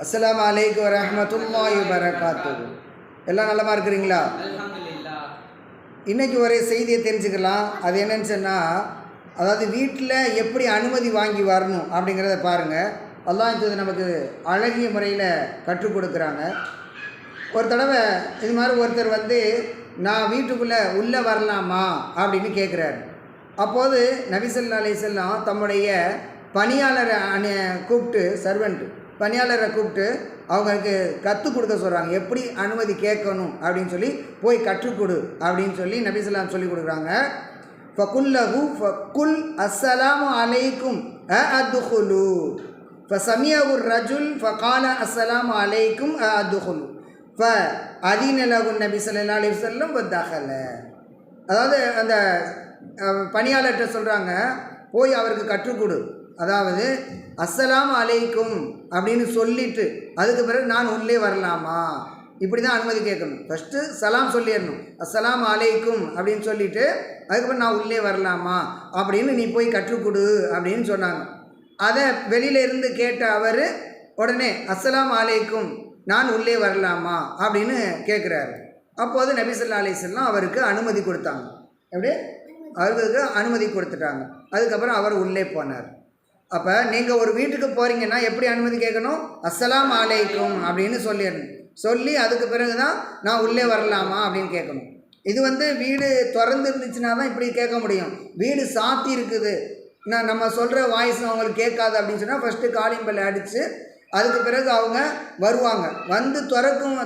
அஸ்ஸலாமு அலைக்கும் வரஹ்மத்துல்லாஹி வபரகாத்துஹு. எல்லாம் நலமாக இருக்கிறீங்களா? இன்றைக்கி ஒரு செய்தியை தெரிஞ்சுக்கலாம். அது என்னன்னு சொன்னால், அதாவது வீட்டில் எப்படி அனுமதி வாங்கி வரணும் அப்படிங்கிறத பாருங்கள். அல்லாஹ் இது நமக்கு அழகிய முறையில் கற்றுக் கொடுக்குறாங்க. ஒரு தடவை இது மாதிரி ஒருத்தர் நான் வீட்டுக்குள்ளே உள்ளே வரலாமா அப்படின்னு கேட்குறாரு. அப்போது நபி ஸல்லல்லாஹு அலைஹி வஸல்லம் தம்முடைய பணியாளரை கூப்பிட்டு, பணியாளரை கூப்பிட்டு அவங்களுக்கு கற்றுக் கொடுக்க சொல்கிறாங்க. எப்படி அனுமதி கேட்கணும் அப்படின்னு சொல்லி போய் கற்றுக்கொடு அப்படின்னு சொல்லி நபி ஸல்லல்லாஹு சொல்லி கொடுக்குறாங்க. ஃபகுல்லஹு ஃபகுல் அஸ்ஸலாமு அலைக்கும் அத்குலு ஃபசமியஹு ரஜுல் ஃபகால அஸ்ஸலாமு அலைக்கும் அத்குலு ஃபஅதீன லஹு நபி ஸல்லல்லாஹு அலைஹி வஸல்லம் வதகல. அதாவது அந்த பணியாளர்கிட்ட சொல்கிறாங்க, போய் அவருக்கு கற்றுக்கொடு. அதாவது அஸ்ஸலாமு அலைக்கும் அப்படின்னு சொல்லிவிட்டு அதுக்கு பிறகு நான் உள்ளே வரலாமா, இப்படி தான் அனுமதி கேட்கணும். ஃபஸ்ட்டு சலாம் சொல்லிடணும், அஸ்ஸலாமு அலைக்கும் அப்படின்னு சொல்லிவிட்டு அதுக்கப்புறம் நான் உள்ளே வரலாமா அப்படின்னு நீ போய் கற்றுக்கொடு அப்படின்னு சொன்னாங்க. அதை வெளியிலேருந்து கேட்ட அவர் உடனே அஸ்ஸலாமு அலைக்கும் நான் உள்ளே வரலாமா அப்படின்னு கேட்குறாரு. அப்போது நபி ஸல்லல்லாஹு அலைஹி வஸல்லம் அவருக்கு அனுமதி கொடுத்தாங்க. எப்படி அவருக்கு அனுமதி கொடுத்துட்டாங்க. அதுக்கப்புறம் அவர் உள்ளே போனார். அப்போ நீங்கள் ஒரு வீட்டுக்கு போகிறீங்கன்னா எப்படி அனுமதி கேட்கணும்? அஸ்ஸலாமு அலைக்கும் அப்படின்னு சொல்லிடணும். சொல்லி அதுக்கு பிறகு தான் நான் உள்ளே வரலாமா அப்படின்னு கேட்கணும். இது வீடு திறந்து இருந்துச்சுன்னா தான் இப்படி கேட்க முடியும். வீடு சாத்தி இருக்குது, நம்ம சொல்கிற வாய்ஸ் அவங்களுக்கு கேட்காது அப்படின்னு சொன்னால் ஃபஸ்ட்டு காலிங் பெல் அடித்து அதுக்கு பிறகு அவங்க வருவாங்க.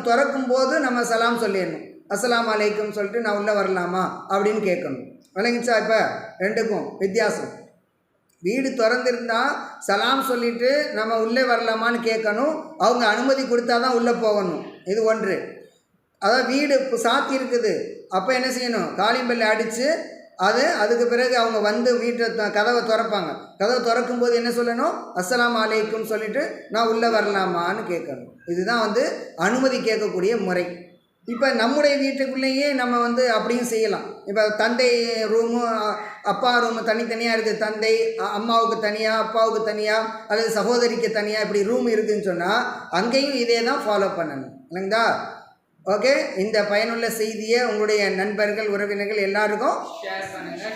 திறக்கும் போது நம்ம சலாம் சொல்லிடணும், அஸ்ஸலாமு அலைக்கும் சொல்லிட்டு நான் உள்ளே வரலாமா அப்படின்னு கேட்கணும். விளங்கிச்சா? இப்போ ரெண்டுக்கும் வித்தியாசம். வீடு திறந்திருந்தால் சலாம் சொல்லிவிட்டு நம்ம உள்ளே வரலாமான்னு கேட்கணும். அவங்க அனுமதி கொடுத்தா தான் உள்ளே போகணும். இது ஒன்று. அதாவது வீடு சாத்தி இருக்குது, அப்போ என்ன செய்யணும்? காலிங் பெல் அடித்து அதுக்கு பிறகு அவங்க வீட்டை கதவை திறப்பாங்க. கதவை திறக்கும்போது என்ன சொல்லணும்? அஸ்ஸலாமு அலைக்கும் சொல்லிவிட்டு நான் உள்ளே வரலாமான்னு கேட்கணும். இதுதான் அனுமதி கேட்கக்கூடிய முறை. இப்போ நம்முடைய வீட்டுக்குள்ளேயே நம்ம அப்படியும் செய்யலாம். இப்போ தந்தை ரூமு அப்பா ரூமு தனித்தனியாக இருக்குது. தந்தை அம்மாவுக்கு தனியாக, அப்பாவுக்கு தனியாக, அல்லது சகோதரிக்கு தனியாக இப்படி ரூம் இருக்குதுன்னு சொன்னால் அங்கேயும் இதே தான் ஃபாலோ பண்ணணும். இல்லைங்களா? ஓகே, இந்த பயனுள்ள செய்தியை உங்களுடைய நண்பர்கள், உறவினர்கள் எல்லாருக்கும் ஷேர் பண்ணுங்கள்.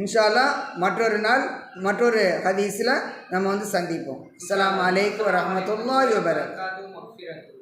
இன்ஷா அல்லாஹ் மற்றொரு நாள் மற்றொரு ஹதீஸில் நம்ம சந்திப்போம். அஸ்ஸலாமு அலைக்கும் வரஹ்மத்துல்லாஹி வபரகாத்துஹு.